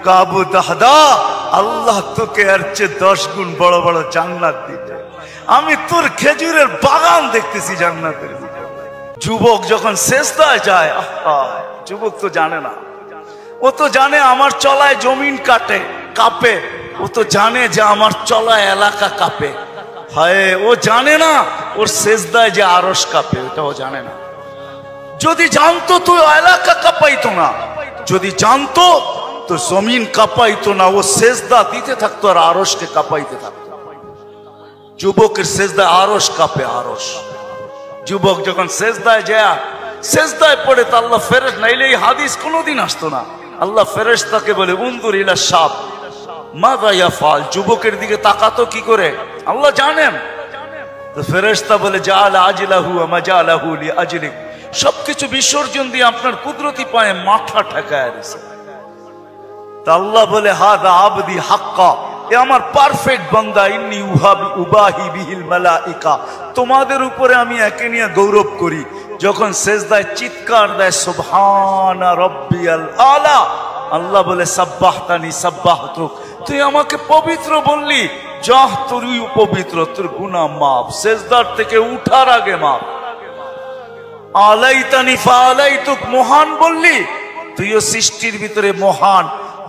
কাবু দাহদা, আল্লাহ তোকে এর চেয়ে 10 গুণ বড় বড় জান্নাত দিবে। আমি তোর খেজুরের বাগান দেখতেছি জান্নাতের ভিতরে। যুবক যখন সেজদায় যায়, যুবক তো জানে না, ও তো জানে আমার চলায় জমিন কাঁপে, ও তো জানে যে আমার চলায় এলাকা কাঁপে। হায়, ও জানে না ওর সেজদায় যে আরশ কাঁপে, ওটা ও জানে না। যদি জানতো তো এলাকা কাঁপাইতো না, যদি জানতো তো জমিন কাঁপাইতো না। ও সেজদা দিতে থাকতো আর আরশকে কাঁপাইতে থাকতো। যুবকের সেজদায় আরশ কাঁপে, আরশ। যুবক যখন সেজদায় যায়, সেজদায় পড়ে তো আল্লাহ ফেরেশতা, নাইলে এই হাদিস কোনোদিন আসতো না। আল্লাহ ফেরেশতাকে বলে উনজুর ইলা শাব মাযা ইয়াফআল, যুবকের দিকে তাকাতো কি করে আল্লাহ জানেন। তো ফেরেশতা বলে জাআলা আজলাহু ওয়া মাজালাহু লিআজলিক, সবকিছু বিসর্জন দিয়ে আপনার কুদরতি পায়ে মাথা ঠেকায় দিয়েছে। তা আল্লাহ বলে হাদা আবদি হাক্কা, এ আমার পারফেক্ট বান্দা। ইন্নী উবাহি বিহিল মালাইকা, তোমাদের উপরে আমি একে নিয়ে গৌরব করি। যখন সেজদায় চিৎকার দেয় সুবহানা রাব্বিয়াল আলা, আল্লাহ বলে সাব্বাহতানি সাব্বাহতুক, তুই আমাকে পবিত্র বললি, যাহ তুই পবিত্র, তোর গুনাহ মাফ। সেজদার থেকে উঠার আগে মাফ। আলাইতানি ফাআলাইতুক, মহান বললি, তুইও সৃষ্টির ভিতরে মহান।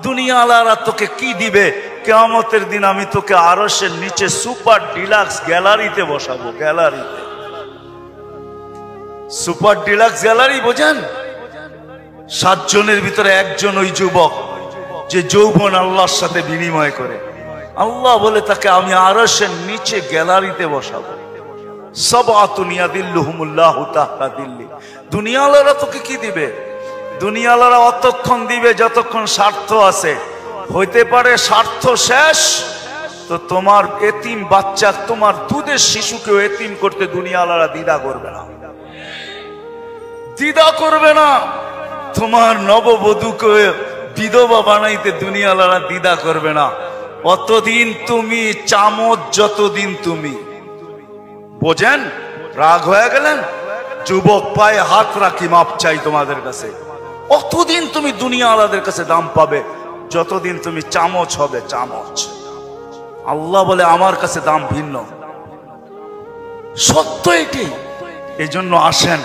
দুনিয়াওয়ালারা তোকে কি দিবে? কিয়ামতের দিন আমি তোকে আরশের নিচে সুপার ডিলাক্স গ্যালারিতে বসাবো। গ্যালারিতে, সুপার ডিলাক্স গ্যালারি বোঝেন? 7 জনের ভিতরে একজন ওই যুবক যে যৌবন আল্লাহর সাথে বিনিময় করে। আল্লাহ বলে তাকে আমি আরশের নিচে গ্যালারিতে বসাবো। সাবআতুন ইয়াদিল্লুহুমুল্লাহু তাহতা দিল্লি। দুনিয়াওয়ালারা তোকে কি দিবে? দুনিয়াওয়ালারা অতক্ষণ দিবে যতক্ষণ স্বার্থ আছে। হইতে পারে স্বার্থ শেষ তো তোমার এতিম বাচ্চা, তোমার দুধের শিশুকেও এতিম করতে দুনিয়াওয়ালারা দ্বিধা করবে না, দ্বিধা করবে না। তোমার নববধূকে বিধবা বানাইতে দুনিয়াওয়ালারা দ্বিধা করবে না। অতদিন তুমি চামচ, যতদিন তুমি বোঝেন। রাগ হয়ে গেলেন? যুবক পায়ে হাত রাখি, মাপ চাই তোমাদের কাছে। অতদিন তুমি দুনিয়াওয়ালাদের কাছে দাম পাবে যতদিন তুমি চামচ হবে, চামচ। আল্লাহ বলে আমার কাছে দাম ভিন্ন। সত্য এটি। এই জন্য আসেন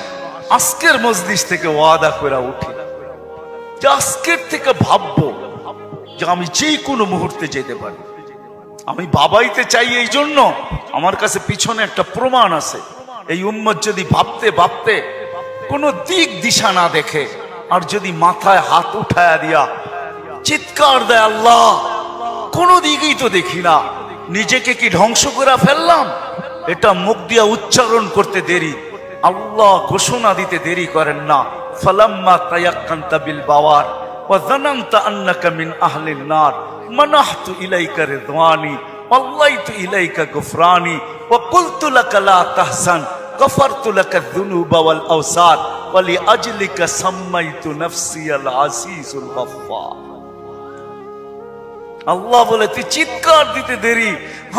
আজকের মজলিস থেকে ওয়াদা করে উঠি যে আজকের থেকে ভাববো যে আমি যে কোনো মুহূর্তে যেতে পারি। আমি বাবাইতে চাই, এই জন্য আমার কাছে পিছনে একটা প্রমাণ আছে। এই উম্মত যদি ভাবতে ভাবতে কোনো দিক দিশা না দেখে, আর যদি মাথায় হাত উঠায়া দিয়া চিৎকার দেয় আল্লাহ কোনো দিকেই তো দেখি না, নিজেকে কি ধ্বংস করে ফেললাম, এটা মুখ দিয়া উচ্চারণ করতে দেরি, আল্লাহ ঘোষণা দিতে দেরি করেন না। ফালাম্মা তায়াক্কানতা বিল বাওয়ার ওয়া যানানতা আন্নাকা মিন আহলিন নার মানাহতু ইলাইকা রিদওয়ানি ওয়াল্লাইতু ইলাইকা গুফরানি ওয়া কুলতু লাকা লা তাহসান গফারতু লাকা যুনুবা ওয়াল আওসার ওয়া লিআজলিকা সাম্মাইতু নাফসিয়াল আসিসুল গফফার। আল্লাহ বলে তুই চিৎকার দিতে দেরি,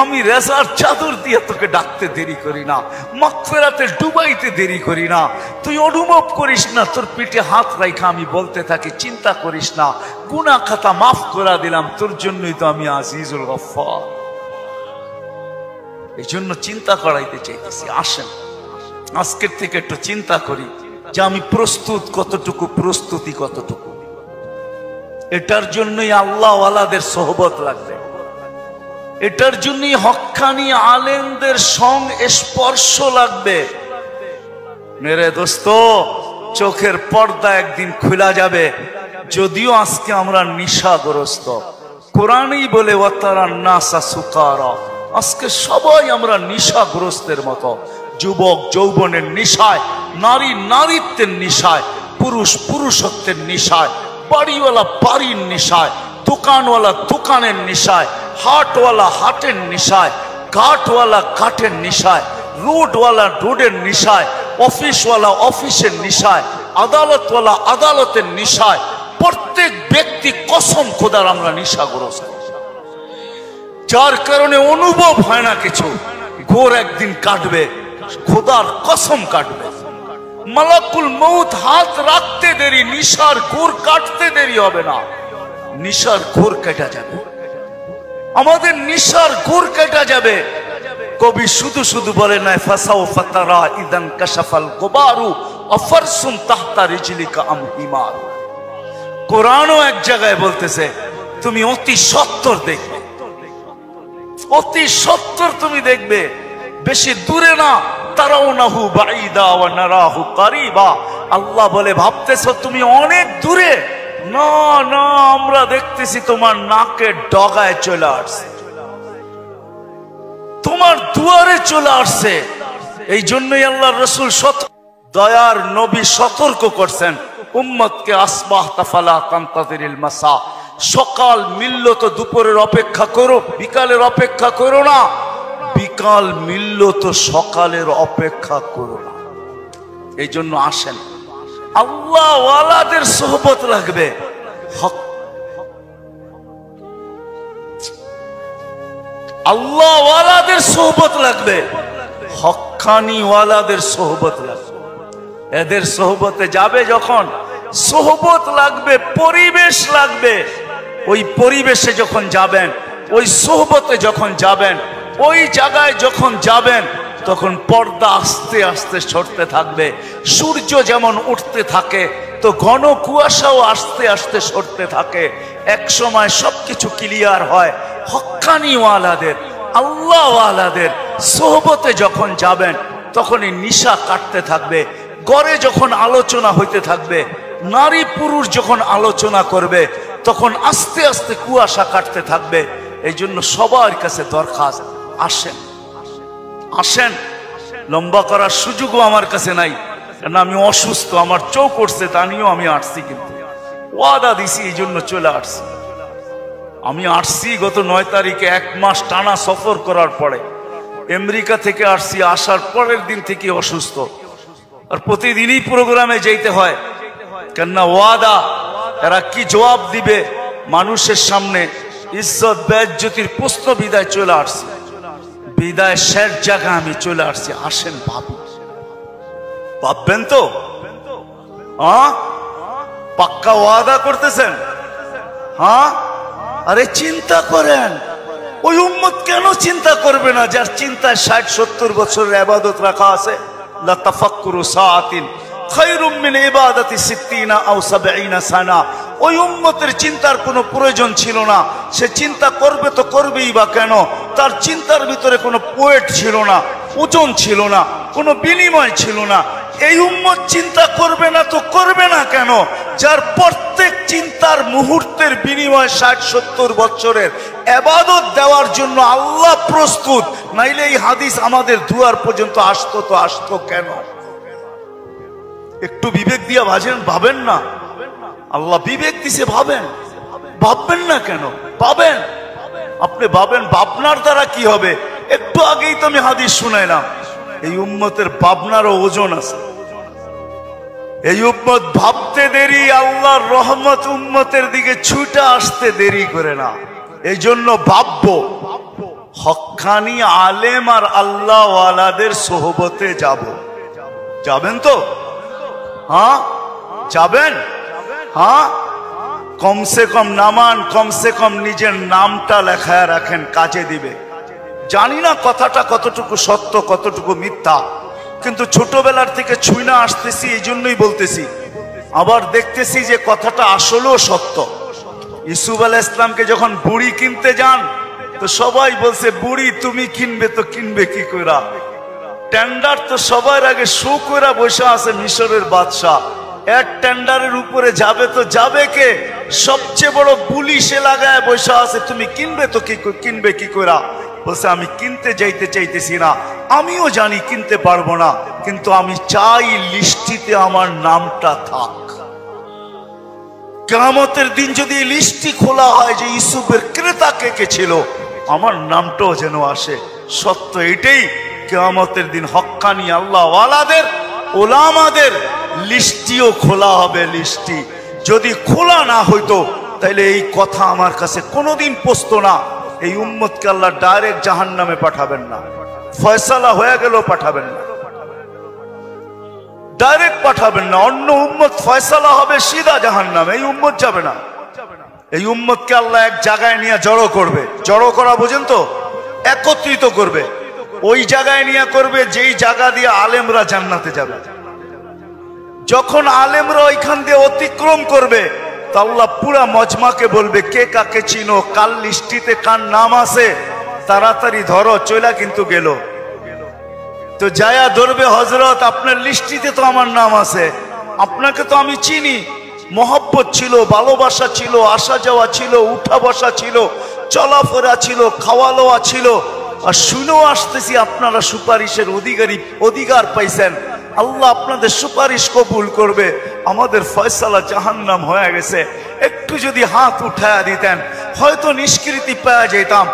আমি রেজার চাদর দিয়ে তোকে ডাকতে দেরি করি না, মাগফিরাতে ডুবাইতে দেরি করি না। তুই অনুভব করিস না, তোর পিঠে হাত রাখা আমি বলতে থাকি চিন্তা করিস না, গুনাহ খাতা মাফ করে দিলাম, তোর জন্যই তো আমি আজিজুল গফফার। এই জন্য চিন্তা করাইতে চাইতেছি। আসেন আজকের থেকে একটু চিন্তা করি যে আমি প্রস্তুত কতটুকু, প্রস্তুতি কতটুকু। এটার জন্যই আল্লাহওয়ালাদের সোহবত লাগবে, এটার জন্যই হক্কানি আলেমদের স্পর্শ লাগবে। মেরে দোস্ত, চোখের পর্দা একদিন খোলা যাবে। যদিও আজকে আমরা নিশাগ্রস্ত, কোরআনই বলে ওয়াতারান নাসা সুকারা, আজকে সবাই আমরা নিশাগ্রস্তের মতো। যুবক যৌবনের নিশায়, নারী নারীত্বের নিশায়, পুরুষ পুরুষত্বের নিশায়, বাড়িওয়ালা বাড়ির নিশায়, দোকানওয়ালা দোকানের নিশায়, হাটওয়ালা হাটের নিশায়, ঘাটওয়ালা ঘাটের নিশায়, রোডওয়ালা রোডের নিশায়, অফিসওয়ালা অফিসের নিশায়, আদালতওয়ালা আদালতের নিশায়। প্রত্যেক ব্যক্তি কসম খোদার আমরা নিশাগ্রস্ত, যার কারণে অনুভব হয় না কিছু। ঘোর একদিন কাটবে, খোদার কসম কাটবে। মালাকুল মউত হাত রাখতে দেরি, নিশার ঘোর কাটতে দেরি হবে না। নিশার ঘোর কেটে যাবে, আমাদের নিশার ঘোর কেটে যাবে। কবি শুধু শুধু বলে নাই ফাসাও ফাতারা ইদান কাশাফাল গুবারু আফারসুন তাহতা রিজলিকা আম হিমার। কোরআনও এক জায়গায় বলতেছে তুমি অতি সত্তর দেখবে, অতি সত্তর তুমি দেখবে, বেশি দূরে না। তারাউনাহু বাঈদা ওয়া নারাহু কারিবা। আল্লাহ বলে ভাবতেছো তুমি অনেক দূরে, না না আমরা দেখতেছি তোমার নাকের ডগায় চলে আসছে, তোমার দুয়ারে চলে আসছে। এই জন্যই আল্লাহর রাসূল দয়ার নবী সতর্ক করছেন উম্মতকে আসবাহতা ফালা তানতাযিরিল মাসা। সকাল মিলল তো দুপুরের অপেক্ষা করো, বিকালের অপেক্ষা করো না। বিকাল মিলল তো সকালের অপেক্ষা করো না। এই জন্য আসেন, আল্লাহ ওয়ালাদের সোহবত লাগবে, আল্লাহ ওয়ালাদের সোহবত লাগবে, হক্কানি ওয়ালাদের সোহবত লাগবে। এদের সোহবতে যাবে যখন, সোহবত লাগবে, পরিবেশ লাগবে। ওই পরিবেশে যখন যাবেন, ওই সোহবতে যখন যাবেন, ওই জায়গায় যখন যাবেন, তখন পর্দা আস্তে আস্তে সরতে থাকবে। সূর্য যেমন উঠতে থাকে তো ঘন কুয়াশাও আস্তে আস্তে সরতে থাকে। এক সময় সবকিছু ক্লিয়ার হয়। হক্কানি ওয়ালাদের, আল্লাহ ওয়ালাদের সোহবতে যখন যাবেন, তখনই নিশা কাটতে থাকবে। ঘরে যখন আলোচনা হইতে থাকবে, নারী পুরুষ যখন আলোচনা করবে, তখন আস্তে আস্তে কুয়াশা কাটতে থাকবে। এই জন্য সবার কাছে দরখাস্ত, আসেন আসেন। লম্বা করার সুযোগও আমার কাছে নাই, কারণ আমি অসুস্থ, আমার চোখ উঠছে, তা নিয়েও আমি আসছি, কিন্তু ওয়াদা দিছি এই জন্য চলে আসছি। আমি আসছি গত 9 তারিখে, 1 মাস টানা সফর করার পরে আমেরিকা থেকে আসছি। আসার পরের দিন থেকে অসুস্থ, আর প্রতিদিনই প্রোগ্রামে যেতে হয়, কেননা ওয়াদা। এরা কি জবাব দিবে মানুষের সামনে? ইজ্জত বেজ্জতির প্রশ্ন বিদায় চলে আসছি, বিদায় শেষ জায়গা আমি চলে আসছি। আসেন ভাবি, ভাববেন তো? পাক্কা ওয়াদা করতেছেন? হ্যাঁ, আরে চিন্তা করেন, ওই উম্মত কেন চিন্তা করবে না যার চিন্তায় 60-70 বছরের ইবাদত রাখা আছে? লা তাফাক্কুরু সাআতিন খায়রুম মিন ইবাদাতি 60 আও 70 সানা। ওই উম্মতের চিন্তার কোনো প্রয়োজন ছিল না। সে চিন্তা করবে তো করবেই বা কেন? তার চিন্তার ভিতরে কোনো ওয়েট ছিল না, ওজন ছিল না, কোনো বিনিময় ছিল না। এই উম্মত চিন্তা করবে না তো করবে না কেন? যার প্রত্যেক চিন্তার মুহূর্তের বিনিময় 60-70 বছরের ইবাদত দেওয়ার জন্য আল্লাহ প্রস্তুত। নাইলে এই হাদিস আমাদের দুয়ার পর্যন্ত আসতো তো আসতো কেন? একটু বিবেক দিয়া ভাবেন না? আল্লাহ বিবেক দিছে, ভাবেন। ভাববেন না কেন? ভাবেন, আপনি ভাবেন। ভাবনার দ্বারা কি হবে? একটু আগেই তো আমি হাদিস শুনাইলাম, এই উম্মতের ভাবনারও ওজন আছে। এই উম্মত ভাবতে দেরি, আল্লাহর রহমত উম্মতের দিকে ছুটে আসতে দেরি করে না। এই জন্য ভাববো, হক্কানি আলেম আর আল্লাহ ওয়ালাদের সোহবতে যাব। যাবেন তো? হ্যাঁ যাবেন? হ্যাঁ, কমসে কম নামান, কমসে কম নিজের নামটা লেখায় রাখেন, কাজে দিবে। জানি না কথাটা কতটুকু সত্য কতটুকু মিথ্যা, কিন্তু ছোটবেলার থেকে ছুঁইনা আসতেছি, এই জন্যই বলতেছি। আবার দেখতেছি যে কথাটা আসলেও সত্য। ইউসুফ আলাইহিস সালামকে যখন বুড়ি কিনতে যান, তো সবাই বলছে বুড়ি তুমি কিনবে তো কিনবে কি কইরা? টেন্ডার তো সবার আগে শো কইরা বসে আছে মিশরের বাদশাহ। এর টেন্ডারের উপরে যাবে তো যাবে কে? সবচেয়ে বড় বুলি সে লাগায় বসে আছে, তুমি কিনবে তো কিনবে কি কইরা? বলছে আমি কিনতে যাইতে চাইতেছি না, আমিও জানি কিনতে পারবো না, কিন্তু আমি চাই লিস্টিতে আমার নামটা থাক। কিয়ামতের দিন যদি লিস্টি খোলা হয় যে ইউসুফের ক্রেতা কে কে ছিল, আমার নামটাও যেন আসে। সত্য এটাই, কিয়ামতের দিন হক্কানি আল্লাহ ওয়ালাদের, ওলামাদের লিস্টিও খোলা হবে। লিস্টি যদি খোলা না হইতো তাহলে এই কথা আমার কাছে কোনোদিন পৌঁছতো না। এই উম্মতকে আল্লাহ ডাইরেক্ট জাহান্নামে পাঠাবেন না, ফয়সালা হয়ে গেল পাঠাবেন না, ডাইরেক্ট পাঠাবেন না। অন্য উম্মত ফয়সালা হবে সিধা জাহান্নামে, এই উম্মত যাবে না। এই উম্মতকে আল্লাহ এক জায়গায় নিয়ে জড়ো করবে। জড়ো করা বোঝেন তো? একত্রিত করবে। ওই জায়গায় নিয়ে করবে যেই জায়গা দিয়ে আলেমরা জান্নাতে যাবে। যখন আলেমরা ওইখান দিয়ে অতিক্রম করবে তো আল্লাহ পুরা মজমাকে বলবে, কে কাকে চিনো, কাল লিস্টিতে কার নাম আছে, তাড়াতাড়ি ধরো, চলা কিন্তু গেল। তো যায়া ধরবে, হযরত আপনার লিস্টিতে তো আমার নাম আছে, আপনাকে তো আমি চিনি, মহব্বত ছিল, ভালোবাসা ছিল, আসা যাওয়া ছিল, উঠা বসা ছিল, চলাফেরা ছিল, খাওয়া লওয়া ছিল, আর শুনেও আসতেছি আপনারা সুপারিশের অধিকার পাইছেন। আল্লাহ আপনাদের সুপারিশ কবুল করবে, আমাদের ফয়সালা জাহান্নাম হয়ে গেছে, একটু যদি হাত উঠায়া দিতেন হয়তো নিষ্কৃতি পাওয়া যেতাম।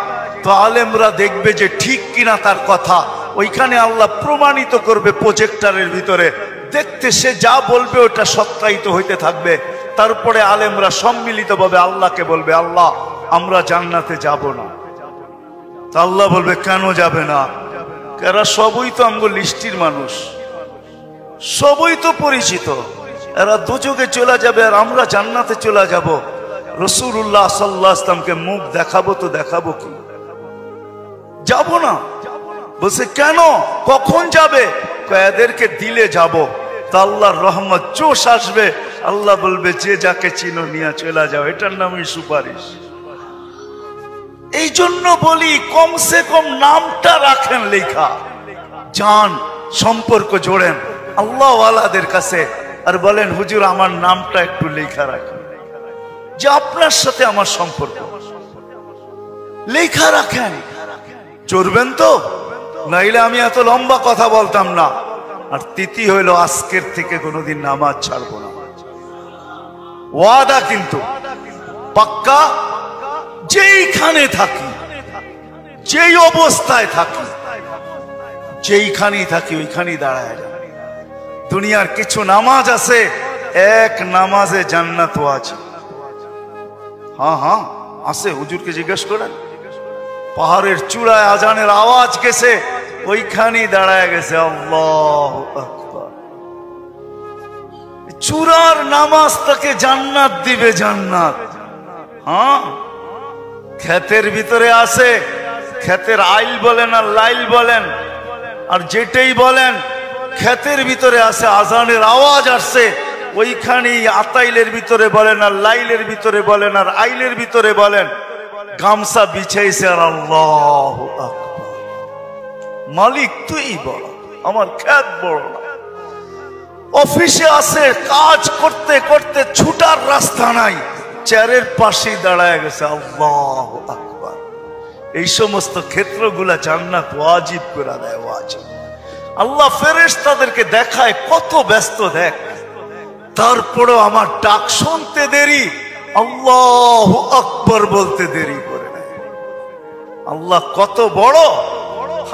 তো আলেমরা দেখবে যে ঠিক কিনা তার কথা, ওইখানে আল্লাহ প্রমাণিত করবে প্রজেক্টরের ভিতরে, দেখতে সে যা বলবে ওটা সত্যায়িত হইতে থাকবে। তারপরে আলেমরা সম্মিলিতভাবে আল্লাহকে বলবে, আল্লাহ আমরা জান্নাতে যাব না। তা আল্লাহ বলবে, কেন যাবে না? এরা সবই তো আমগো লিস্টির মানুষ, সবই তো পরিচিত, এরা দুযোগে চলে যাবে আর আমরা জান্নাতে চলে যাব। রাসূলুল্লাহ সাল্লাল্লাহু আলাইহি ওয়াসাল্লামকে মুখ দেখাবো তো দেখাবো কি? যাব না। বলছে কেন, কখন যাবে? এদেরকে দিলে যাব। তা আল্লাহর রহমত জোশ আসবে, আল্লাহ বলবে যে যাকে চিনো নিয়ে চলে যাও, এটার নামই সুপারিশ। এই জন্য বলি কমসে কম নামটা রাখেন লেখা, জান সম্পর্ক জোড়েন আল্লাহ ওয়ালাদের কাছে, আর বলেন হুজুর আমার নামটা একটু লেখা রাখেন, যে আপনার সাথে আমার সম্পর্ক লেখা রাখেন। চড়বেন তো, নাইলে আমি এত লম্বা কথা বলতাম না। আর তিথি হইল আজকের থেকে কোনোদিন নামাজ ছাড়বো না, ওয়াদা কিন্তু পাক্কা। যেইখানে থাকি, যেই অবস্থায় থাকি, যেইখানেই থাকি ওইখানেই দাঁড়ায় যাবে। দুনিয়ার কিছু নামাজ আছে, এক নামাজে জান্নাত আছে। হ্যাঁ হ্যাঁ আছে, হুজুরকে জিজ্ঞেস করেন। পাহাড়ের চূড়ায় আজানের আওয়াজ গেছে, ওইখানেই দাঁড়ায় গেছে আল্লাহু আকবার। চূড়ার নামাজ তাকে জান্নাত দিবে, জান্নাত। হ্যাঁ, ক্ষেতের ভিতরে আছে, ক্ষেতের আইল বলেন আর লাইল বলেন আর যেটাই বলেন, ক্ষেতের ভিতরে আছে, আজানের আওয়াজ আসছে, ওইখানেই আতাইলের ভিতরে বলেন আর লাইলের ভিতরে বলেন আর আইলের ভিতরে বলেন, গামছা বিছাইছে আর আল্লাহু আকবার। মালিক তুই বড়, আমার ক্ষেত বড় না। অফিসে আছে, কাজ করতে করতে ছুটার রাস্তা নাই, চেয়ারের পাশে দাঁড়ায় গেছে আল্লাহু আকবার। এই সমস্ত ক্ষেত্রগুলা জান্নাত ওয়াজিব করে দেয়, ওয়াজিব। আল্লাহ ফেরেশতাদেরকে দেখায় কত ব্যস্ত, দেখ, তারপরেও আমার ডাক শুনতে দেরি, আল্লাহু আকবার বলতে দেরি করে নেয়। আল্লাহ কত বড়।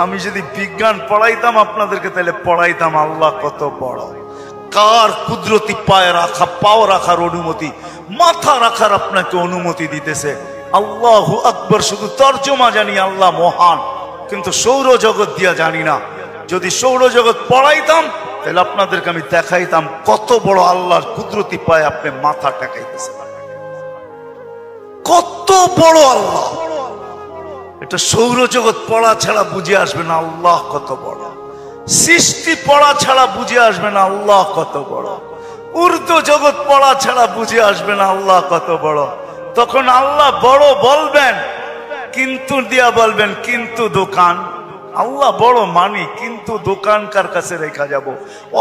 আমি যদি বিজ্ঞান পড়াইতাম আপনাদেরকে, তাহলে পড়াইতাম আল্লাহ কত বড়। কার কুদরতি পায়ে রাখা, পাও রাখার অনুমতি, মাথা রাখার আপনাকে অনুমতি দিতেছে। আল্লাহু আকবার শুধু তর্জমা জানি, আল্লাহ মহান, কিন্তু সৌরজগৎ দিয়া জানি না। যদি সৌরজগৎ পড়াইতাম তাহলে আপনাদেরকে আমি দেখাইতাম কত বড় আল্লাহর কুদরতি পায়ে আপনি মাথা টেকাইতেছেন, কত বড় আল্লাহ। এটা সৌরজগৎ পড়া ছাড়া বুঝে আসবে না আল্লাহ কত বড়। সৃষ্টি পড়া ছাড়া বুঝে আসবে না আল্লাহ কত বড়। উর্দু জগৎ পড়া ছাড়া বুঝে আসবে না আল্লাহ কত বড়। তখন আল্লাহ বড় বলবেন, কিন্তু দিয়া বলবেন, কিন্তু দোকান। আল্লাহ বড় মানি, কিন্তু দোকান কার কাছে রেখা যাব,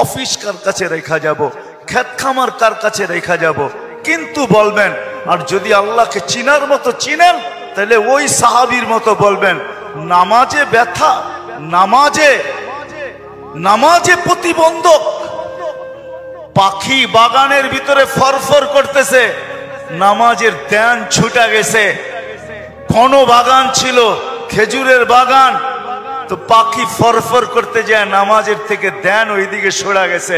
অফিস কার কাছে রেখা যাব, ক্ষেত খামার কার কাছে রেখা যাব, কিন্তু বলবেন। আর যদি আল্লাহকে চিনার মতো চিনেন, তাহলে ওই সাহাবীর মতো বলবেন, নামাজে ব্যথা, নামাজে প্রতিবন্ধক। পাখি বাগানের ভিতরে ফরফর করতেছে, নামাজের ধ্যান ছুটা গেছে। ঘন বাগান ছিল, খেজুরের বাগান, তো পাখি ফরফর করতে যায়, নামাজের থেকে ধ্যান ওইদিকে সরা গেছে।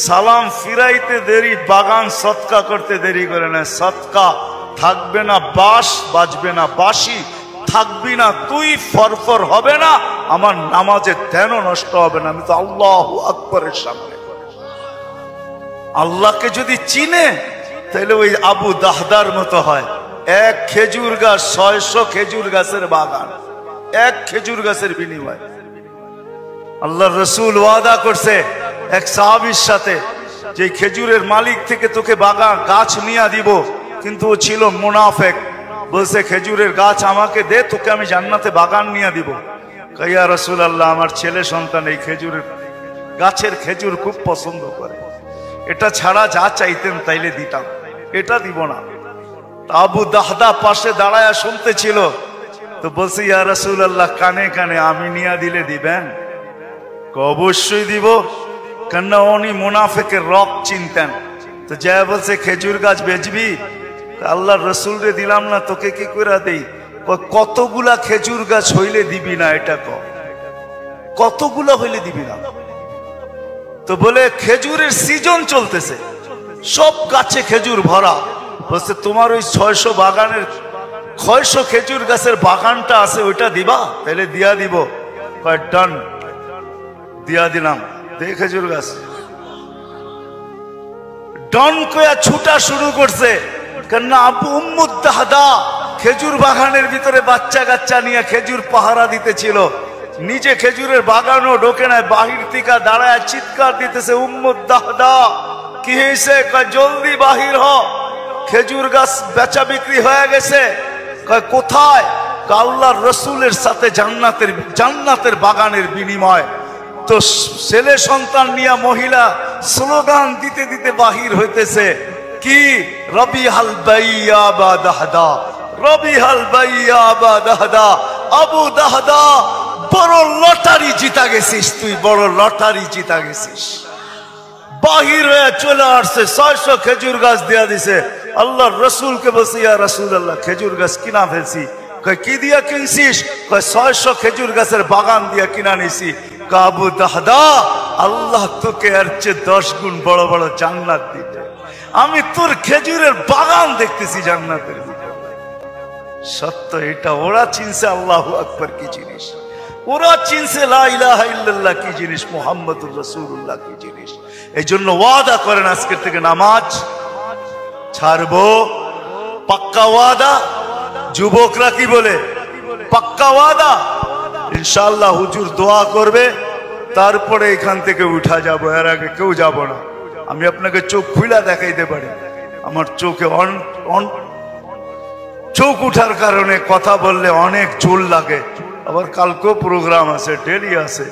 সালাম ফিরাইতে দেরি, বাগান সৎকা করতে দেরি করে না। সৎকা থাকবে না বাস, বাজবে না বাঁশি, থাকবি না তুই, ফরফর হবে না, আমার নামাজের ধ্যানও নষ্ট হবে না। আমি তো আল্লাহু আকবরের সামনে। আল্লাহকে যদি চিনে তাহলে ওই আবু দাহদার মতো হয়, এক খেজুর গাছ 600 খেজুর গাছের বাগান, এক খেজুর গাছের বিনিময়ে। আল্লাহর রাসূল ওয়াদা করছে এক সাহাবীর সাথে যে খেজুরের মালিক থেকে তোকে বাগান গাছ নিয়ে দিব, কিন্তু ও ছিল মুনাফিক। বলছে খেজুরের গাছ আমাকে দে, তোকে আমি জান্নাতে বাগান নিয়ে দিব। ইয়া রাসূলুল্লাহ, আমার ছেলে সন্তান এই খেজুরের গাছের খেজুর খুব পছন্দ করে, এটা ছাড়া যা চাইতেন তাইলে দিতাম, এটা দিব না। আবু দাহদা পাশে দাঁড়ায়া শুনতেছিল, তো বলছে ইয়া রাসূলুল্লাহ, কানে কানে আমি নিয়ে দিলে দিবেন? অবশ্যই দিব, কেননা উনি মুনাফিকের রব চিনতেন। তো যা বলছে খেজুর গাছ বেচবি? আল্লাহর রাসূল রে দিলাম না, তোকে কি করে দেই? কতগুলা খেজুর গাছ হইলে দিবি না? এটা কতগুলা হইলে দিবি না? তো বলে খেজুরের সিজন চলতেছে, সব গাছে খেজুর ভরা। বলছে তোমার ওই 600 বাগানের 600 খেজুর গাছের বাগানটা আছে, ওইটা দিবা? তাহলে দিয়া দিব। ডান, দিয়া দিলাম। দে খেজুর গাছ। ডন কয়া ছুটা শুরু করছে, কেননা আবু উম্মুদ দাহদা খেজুর বাগানের ভিতরে বাচ্চা কাচ্চা নিয়ে খেজুর পাহারা দিতেছিল, নিজে খেজুরের বাগানও ঢোকে নাই, বাহির থেকে দাঁড়ায় চিৎকার দিতেছে, উম্মুদ দাহদা কি হয়েছে? জলদি বাহির হ, খেজুর গাছ বেচা বিক্রি হয়ে গেছে। কোথায়? আল্লাহর রাসূলের সাথে জান্নাতের বাগানের বিনিময়। তো ছেলে সন্তান নিয়ে মহিলা স্লোগান দিতে দিতে বাহির হইতেছে, কি? রবিহাল বাইয়া বা দাহদা, রবিহাল বাইয়া বা দাহদা। আবু দাহদা, বড় লটারি জিতা গেছিস তুই, বড় লটারি জিতা গেছিস। বাহির হয়ে চলে আসছে, 600 খেজুর গাছ দিয়া দিছে। আল্লাহর রাসূলকে বলছে, ইয়া রাসূলুল্লাহ, খেজুর গাছ কিনা ফেলছি। কি দিয়া কিনছিস? 600 খেজুর গাছের বাগান দিয়া কিনা নিছি। আবু দাহদা, আল্লাহ তোকে এর চেয়ে 10 গুণ বড় বড় জান্নাত দিতে। আমি তোর খেজুরের বাগান দেখতেছি জান্নাতের ভিতরে। সত্য এটা। ওরা চিনছে আল্লাহু আকবার কি জিনিস, ওরা চিনছে লা ইলাহা ইল্লাল্লাহ কি জিনিস, মুহাম্মাদুর রাসূলুল্লাহ কি জিনিস। এই জন্য ওয়াদা করেন আজকের থেকে নামাজ ছাড়বো, পাক্কা ওয়াদা। যুবকরা কি বলে? পাক্কা ওয়াদা। ইনশাআল্লাহ হুজুর দোয়া করবে, তারপরে এখান থেকে উঠা যাব, এর আগে কেউ যাব না। আমি আপনাকে চোখ খুলা দেখাইতে পারি, আমার চোখে চোখ উঠার কারণে কথা বললে অনেক জোর লাগে। আবার কালকেও প্রোগ্রাম আছে, ডেলি আছে।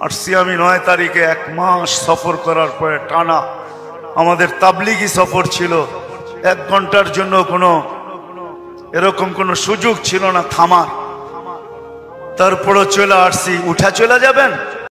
আসছি আমি 9 তারিখে, 1 মাস সফর করার পরে টানা আমাদের তাবলিগি সফর ছিল। 1 ঘন্টার জন্য এরকম কোনো সুযোগ ছিল না থামার। তারপরও চলে আসছি। উঠা চলে যাবেন?